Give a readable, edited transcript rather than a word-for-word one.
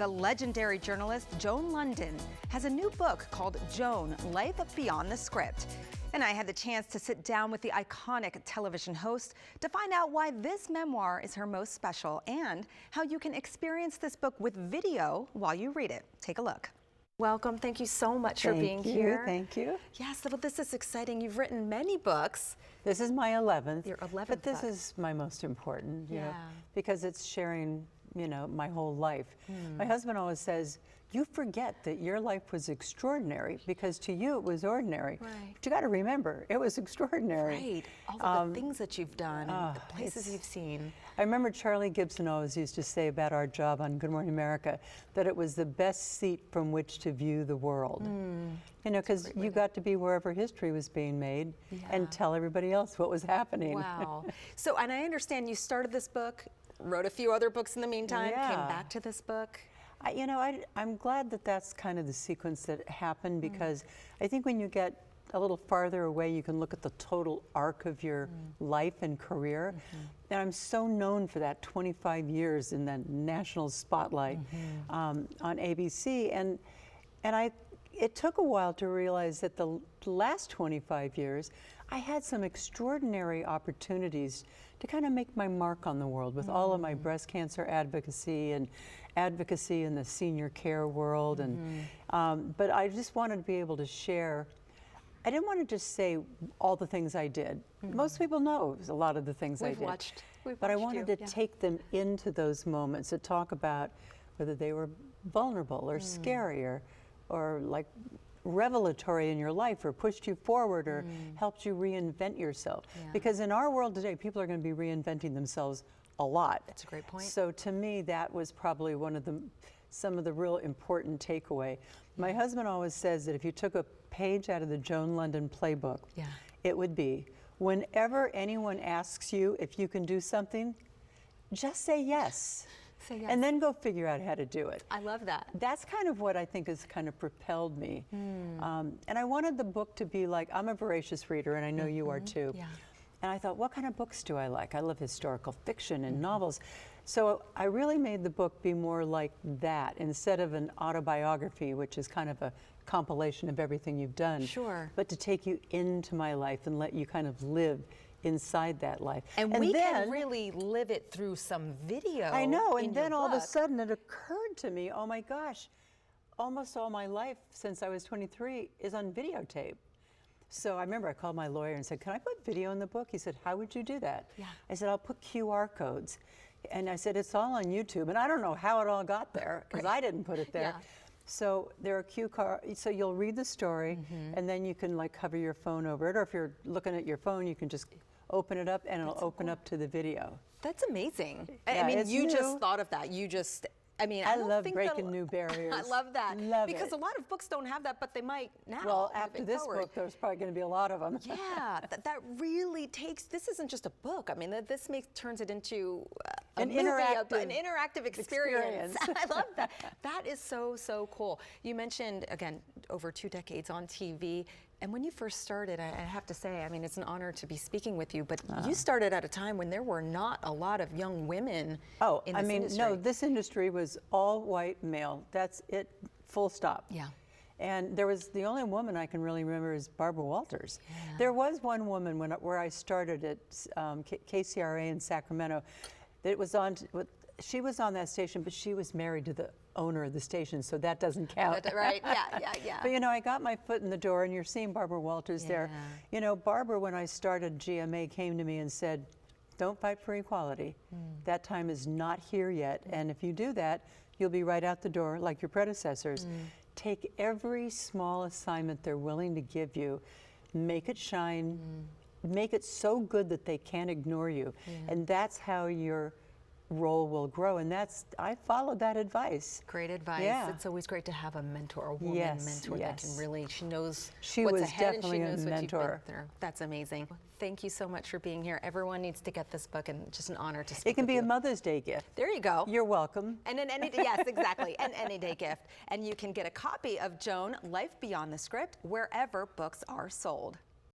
The legendary journalist Joan Lunden has a new book called Joan, Life Beyond the Script. And I had the chance to sit down with the iconic television host to find out why this memoir is her most special and how you can experience this book with video while you read it. Take a look. Welcome. Thank you so much for being here. Thank you. Yes, well, this is exciting. You've written many books. This is my 11th. Your 11th But this book. is my most important, you Yeah. know, because it's sharing, you know, my whole life. My husband always says, you forget that your life was extraordinary because to you it was ordinary. Right. But you got to remember, it was extraordinary. Right. All of the things that you've done and the places you've seen. I remember Charlie Gibson always used to say about our job on Good Morning America that it was the best seat from which to view the world. You know, because you got to be wherever history was being made and tell everybody else what was happening. Wow. So, and I understand you started this book, wrote a few other books in the meantime, came back to this book. I'm glad that that's kind of the sequence that happened because I think when you get a little farther away, you can look at the total arc of your life and career. And I'm so known for that 25 years in the national spotlight on ABC. And it took a while to realize that the last 25 years, I had some extraordinary opportunities to kind of make my mark on the world with all of my breast cancer advocacy and advocacy in the senior care world. But I just wanted to be able to share. I didn't want to just say all the things I did. Most people know a lot of the things I did. But I wanted to take them into those moments to talk about whether they were vulnerable or scary or like revelatory in your life or pushed you forward or helped you reinvent yourself. Because in our world today, people are going to be reinventing themselves a lot. That's a great point. So to me, that was probably some of the real important takeaway. My husband always says that if you took a page out of the Joan Lunden playbook, it would be, whenever anyone asks you if you can do something, just say yes. And then go figure out how to do it. I love that. That's kind of what I think has kind of propelled me. And I wanted the book to be like, I'm a voracious reader, and I know you are too. And I thought, what kind of books do I like? I love historical fiction and novels. So I really made the book be more like that instead of an autobiography, which is kind of a compilation of everything you've done. Sure. But to take you into my life and let you kind of live inside that life. And we can really live it through some video. I know, and then all of a sudden it occurred to me, oh my gosh, almost all my life since I was 23 is on videotape. So I remember I called my lawyer and said, can I put video in the book? He said, how would you do that? I said, I'll put QR codes. And I said, it's all on YouTube. And I don't know how it all got there, because I didn't put it there. So there are so you'll read the story, and then you can like hover your phone over it, or if you're looking at your phone, you can just open it up and it'll open up to the video. That's amazing. I mean, you just thought of that. I love breaking new barriers. I love that. Because it. a lot of books don't have that, but they might now. Well, after this book, there's probably going to be a lot of them. Yeah, that really takes, this isn't just a book. I mean, this turns it into an interactive experience. I love that. That is so, so cool. You mentioned, again, over 2 decades on TV. And when you first started, I have to say, I mean, it's an honor to be speaking with you, but you started at a time when there were not a lot of young women in this industry. No, this industry was all white male. That's it, full stop. And there was, the only woman I can really remember is Barbara Walters. There was one woman where I started at KCRA in Sacramento. That was on, she was on that station, but she was married to the owner of the station, so that doesn't count. Right, yeah. But you know, I got my foot in the door, and you're seeing Barbara Walters there. You know, Barbara, when I started GMA, came to me and said, don't fight for equality. That time is not here yet, and if you do that, you'll be right out the door like your predecessors. Take every small assignment they're willing to give you, make it shine, make it so good that they can't ignore you, and that's how your role will grow, and I followed that advice. Great advice. It's always great to have a mentor, a woman mentor that can really, she knows what's ahead and she knows what you've been through. That's amazing. Thank you so much for being here. Everyone needs to get this book, and just an honor to speak with you. It can be a Mother's Day gift. There you go. You're welcome. And yes, exactly, an any day gift. And you can get a copy of Joan, Life Beyond the Script, wherever books are sold.